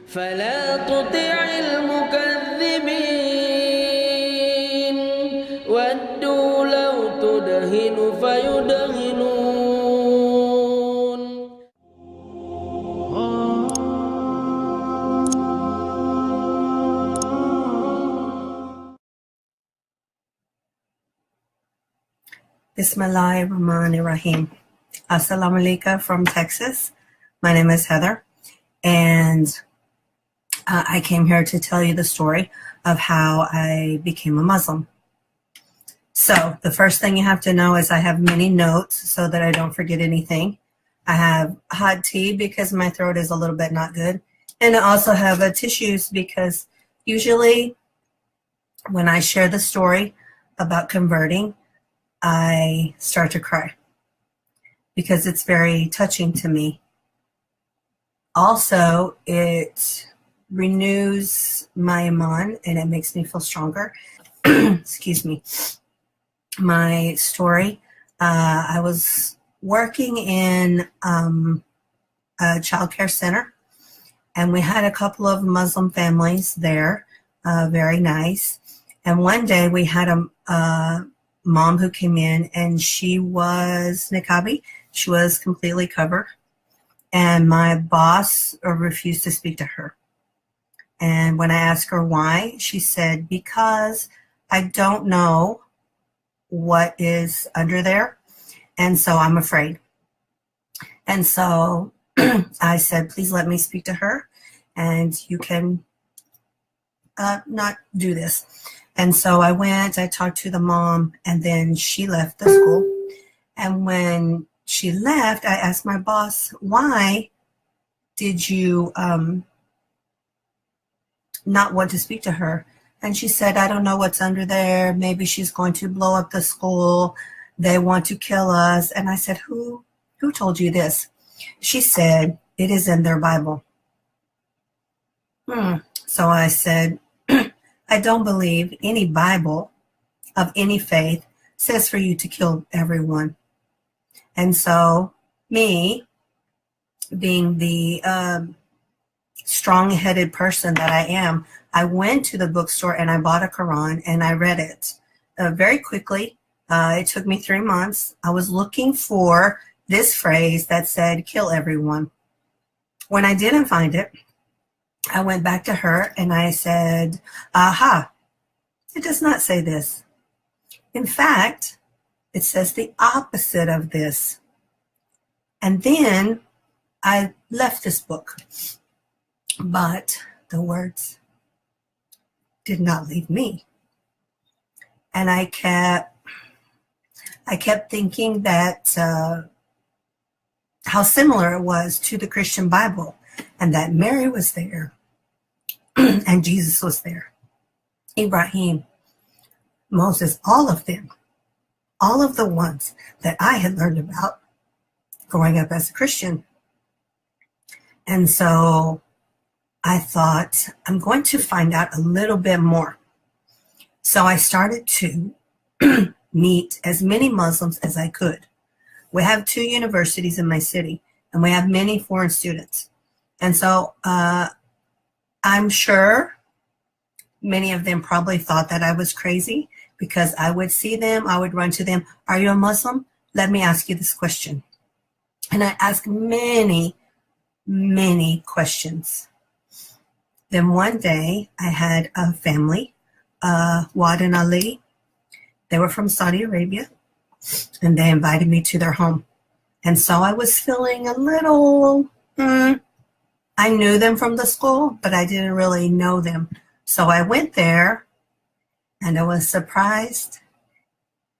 فلا تطع المكذبين ودوا لو تدهن فيدهنون. Bismillahirrahmanirrahim. Assalamu alaikum from Texas. My name is Heather, and I came here to tell you the story of how I became a Muslim. So the first thing you have to know is I have many notes so that I don't forget anything. I have hot tea because my throat is a little bit not good. And I also have tissues because usually when I share the story about converting, I start to cry because it's very touching to me. Also, it renews my iman and it makes me feel stronger. Excuse me. My story, I was working in a child care center, and we had a couple of Muslim families there, very nice. And one day we had a mom who came in, and she was niqabi. She was completely covered, and my boss refused to speak to her. And when I asked her why, she said, because I don't know what is under there, and so I'm afraid. And so I said, please let me speak to her, and you can not do this. And so I went, I talked to the mom, and then she left the school. And when she left, I asked my boss, why did you not want to speak to her? And she said, I don't know what's under there. Maybe she's going to blow up the school. They want to kill us. And I said, who told you this? She said, it is in their Bible. So I said, I don't believe any Bible of any faith says for you to kill everyone. And so me, being the strong-headed person that I am, I went to the bookstore and I bought a Quran and I read it very quickly. It took me 3 months. I was looking for this phrase that said, kill everyone. When I didn't find it, I went back to her and I said, aha, it does not say this. In fact, it says the opposite of this. And then I left this book, but the words did not leave me. And I kept thinking that how similar it was to the Christian Bible, and that Mary was there and Jesus was there, Ibrahim, Moses, all of them, all of the ones that I had learned about growing up as a Christian. And so I thought, I'm going to find out a little bit more. So I started to meet as many Muslims as I could. We have 2 universities in my city, and we have many foreign students. And so I'm sure many of them probably thought that I was crazy, because I would see them, I would run to them, are you a Muslim? Let me ask you this question. And I asked many, many questions. Then one day I had a family, Wad and Ali. They were from Saudi Arabia, and they invited me to their home. And so I was feeling a little, I knew them from the school, but I didn't really know them. So I went there, and I was surprised.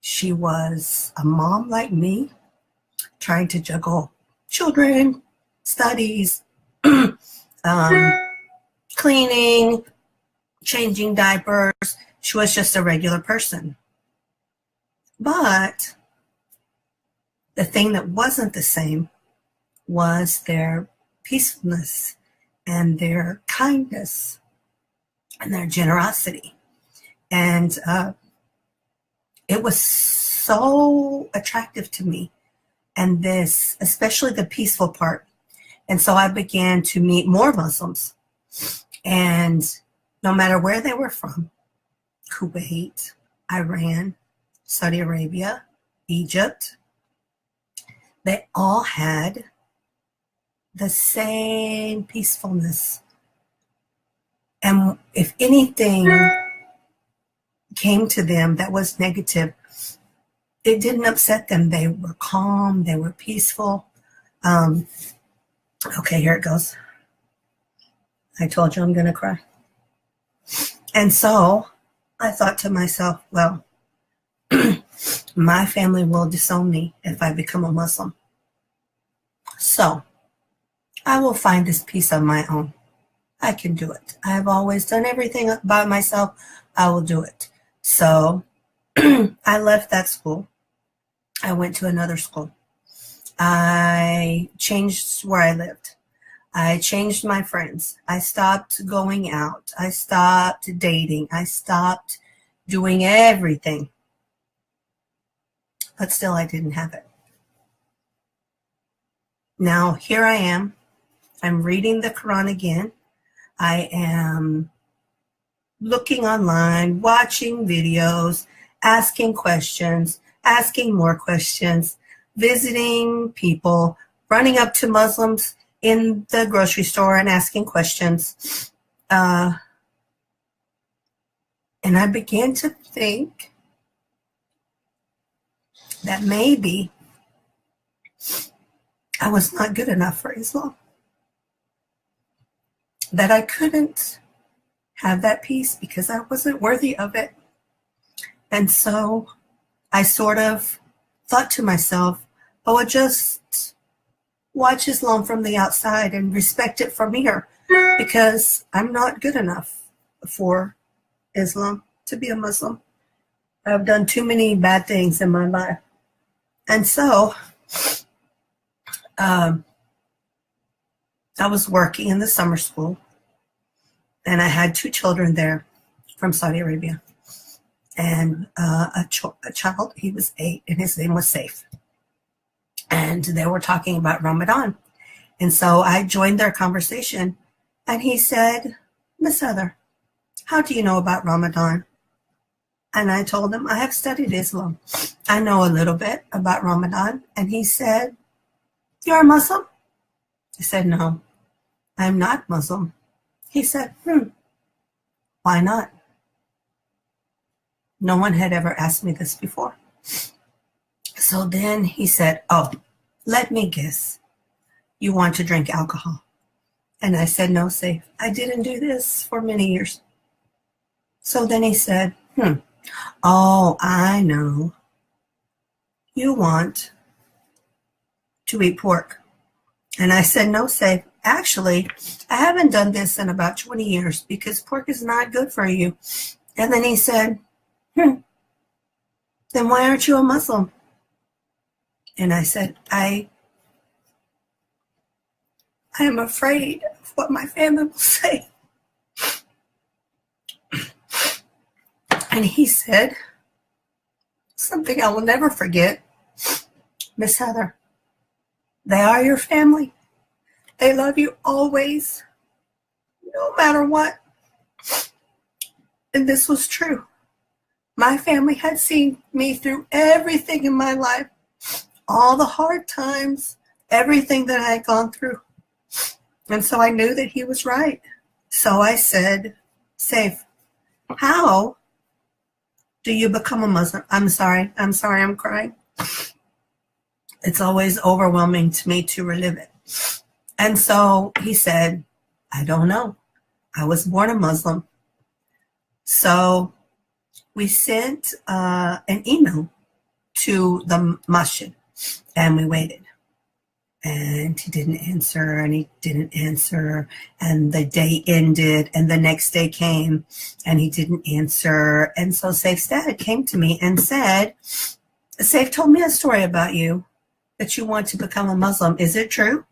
She was a mom like me, trying to juggle children, studies, cleaning, changing diapers. She was just a regular person. But the thing that wasn't the same was their peacefulness and their kindness and their generosity. And it was so attractive to me. And this, especially the peaceful part. And so I began to meet more Muslims. And no matter where they were from, Kuwait, Iran, Saudi Arabia, Egypt, they all had the same peacefulness. And if anything came to them that was negative, it didn't upset them. They were calm, they were peaceful. Okay, here it goes. I told you I'm going to cry. And so I thought to myself, well, my family will disown me if I become a Muslim. So I will find this peace on my own. I can do it. I have always done everything by myself. I will do it. So I left that school. I went to another school. I changed where I lived. I changed my friends. I stopped going out. I stopped dating. I stopped doing everything. But still, I didn't have it. Now, here I am. I'm reading the Quran again. I am looking online, watching videos, asking questions, asking more questions, visiting people, running up to Muslims in the grocery store and asking questions. And I began to think that maybe I was not good enough for Islam. That I couldn't have that peace because I wasn't worthy of it. And so I sort of thought to myself, oh, I'll just watch Islam from the outside and respect it from here because I'm not good enough for Islam to be a Muslim. I've done too many bad things in my life. And so I was working in the summer school, and I had 2 children there from Saudi Arabia. And a child, he was 8, and his name was Saif. And they were talking about Ramadan. And so I joined their conversation, and he said, Miss Heather, how do you know about Ramadan? And I told him, I have studied Islam. I know a little bit about Ramadan. And he said, you're a Muslim? I said, no, I'm not Muslim. He said, why not? No one had ever asked me this before. So then he said, oh, let me guess. You want to drink alcohol? And I said, no, Saif, I didn't do this for many years. So then he said, oh, I know. You want to eat pork. And I said, no, Saif, actually, I haven't done this in about 20 years because pork is not good for you. And then he said, then why aren't you a Muslim? And I said, I am afraid of what my family will say. And he said something I will never forget. Miss Heather, they are your family. They love you always, no matter what. And this was true. My family had seen me through everything in my life, all the hard times, everything that I had gone through. And so I knew that he was right. So I said, Saif, how do you become a Muslim? I'm sorry, I'm crying. It's always overwhelming to me to relive it. And so he said, I don't know. I was born a Muslim. So we sent an email to the masjid, and we waited. And he didn't answer, and he didn't answer, and the day ended, and the next day came, and he didn't answer. And so Saif's dad came to me and said, Saif told me a story about you, that you want to become a Muslim. Is it true?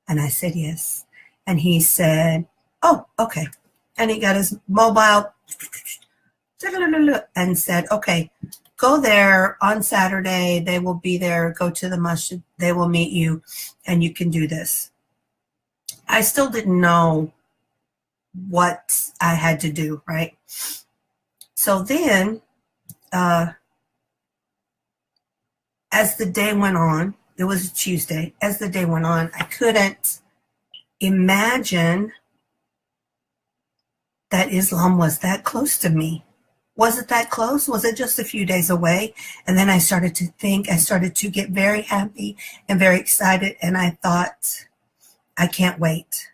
And I said, yes. And he said, oh, okay. And he got his mobile and said, okay, go there on Saturday. They will be there. Go to the masjid. They will meet you, and you can do this. I still didn't know what I had to do, right? So then, as the day went on, it was a Tuesday. As the day went on, I couldn't imagine that Islam was that close to me. Was it that close? Was it just a few days away? And then I started to think, I started to get very happy and very excited. And I thought, I can't wait.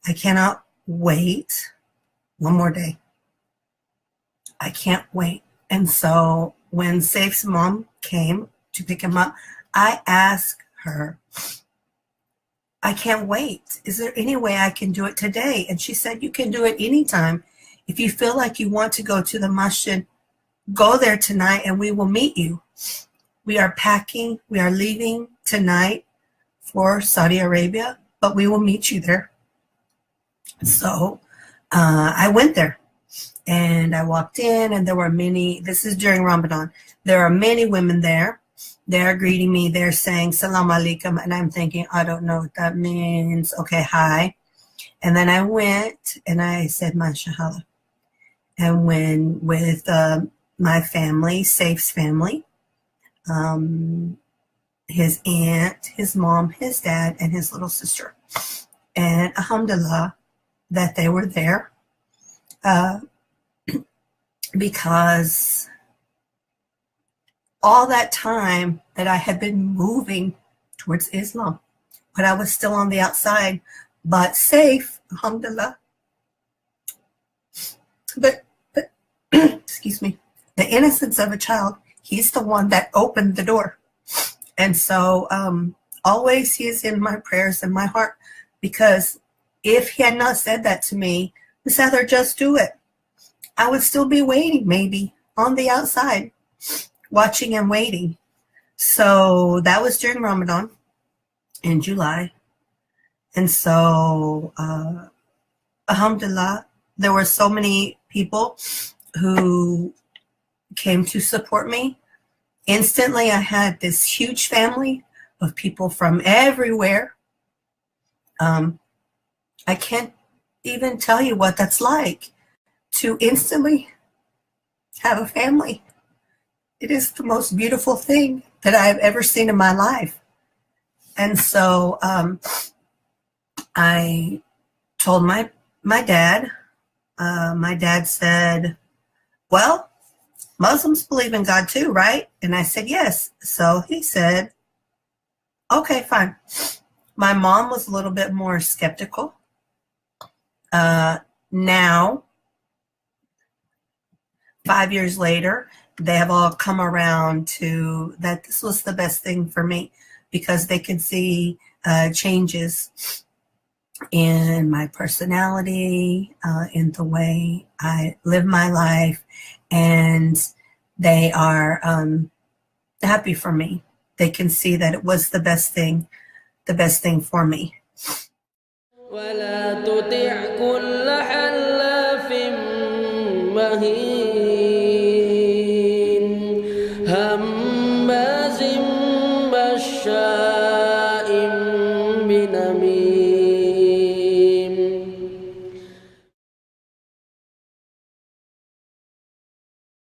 I cannot wait one more day. I can't wait. And so when Saif's mom came to pick him up, I asked her, I can't wait. Is there any way I can do it today? And she said, you can do it anytime. If you feel like you want to go to the masjid, go there tonight and we will meet you. We are packing. We are leaving tonight for Saudi Arabia, but we will meet you there. So I went there and I walked in and there were many, this is during Ramadan, there are many women there. They're greeting me. They're saying, Salam alaikum. And I'm thinking, I don't know what that means. Okay, hi. And then I went and I said, Mashallah. And when with my family, Saif's family, his aunt, his mom, his dad, and his little sister. And alhamdulillah that they were there because all that time that I had been moving towards Islam, but I was still on the outside, but safe, alhamdulillah. But excuse me, the innocence of a child, he's the one that opened the door. And so always he is in my prayers and my heart, because if he had not said that to me, Miss Heather, just do it, I would still be waiting, maybe on the outside, watching and waiting. So that was during Ramadan in July. And so, alhamdulillah, there were so many people who came to support me. Instantly, I had this huge family of people from everywhere. I can't even tell you what that's like to instantly have a family. It is the most beautiful thing that I have ever seen in my life. And so I told my dad. My dad said, well, Muslims believe in God too, right? And I said, yes. So he said, okay, fine. My mom was a little bit more skeptical. Now, 5 years later, they have all come around to that this was the best thing for me, because they could see changes in my personality, in the way I live my life, and they are happy for me. They can see that it was the best thing for me. ولا تطع كل حلاف مهين هماز مشاء بنميم